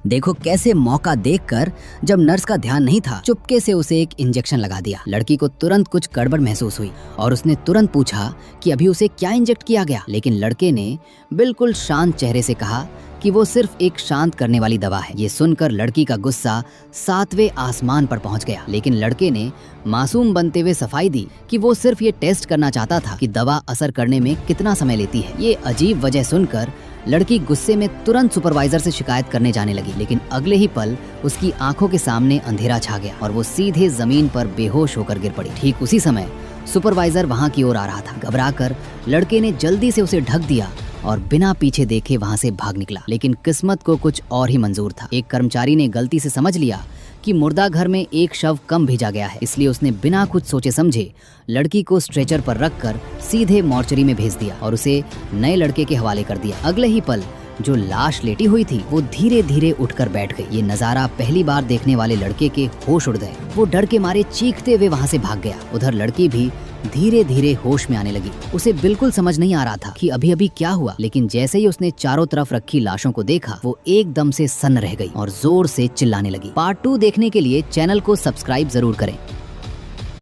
देखो कैसे मौका देखकर जब नर्स का ध्यान नहीं था, चुपके से उसे एक इंजेक्शन लगा दिया। लड़की को तुरंत कुछ गड़बड़ महसूस हुई और उसने तुरंत पूछा कि अभी उसे क्या इंजेक्ट किया गया। लेकिन लड़के ने बिल्कुल शांत चेहरे से कहा कि वो सिर्फ एक शांत करने वाली दवा है। ये सुनकर लड़की का गुस्सा 7वें आसमान पर पहुंच गया। लेकिन लड़के ने मासूम बनते हुए सफाई दी कि वो सिर्फ ये टेस्ट करना चाहता था कि दवा असर करने में कितना समय लेती है। ये अजीब वजह सुनकर लड़की गुस्से में तुरंत सुपरवाइजर से शिकायत करने जाने लगी। लेकिन अगले ही पल उसकी आंखों के सामने अंधेरा छा गया और वो सीधे जमीन पर बेहोश होकर गिर पड़ी। ठीक उसी समय सुपरवाइजर वहां की ओर आ रहा था। घबराकर लड़के ने जल्दी से उसे ढक दिया और बिना पीछे देखे वहां से भाग निकला। लेकिन किस्मत को कुछ और ही मंजूर था। एक कर्मचारी ने गलती से समझ लिया कि मुर्दा घर में एक शव कम भेजा गया है, इसलिए उसने बिना कुछ सोचे समझे लड़की को स्ट्रेचर पर रखकर सीधे मॉर्चरी में भेज दिया और उसे नए लड़के के हवाले कर दिया। अगले ही पल जो लाश लेटी हुई थी वो धीरे धीरे उठकर बैठ गई। ये नजारा पहली बार देखने वाले लड़के के होश उड़ गए। वो डर के मारे चीखते हुए वहां से भाग गया। उधर लड़की भी धीरे धीरे होश में आने लगी। उसे बिल्कुल समझ नहीं आ रहा था कि अभी अभी क्या हुआ। लेकिन जैसे ही उसने चारों तरफ रखी लाशों को देखा, वो एकदम से सन्न रह गई और जोर से चिल्लाने लगी। पार्ट 2 देखने के लिए चैनल को सब्सक्राइब जरूर करें।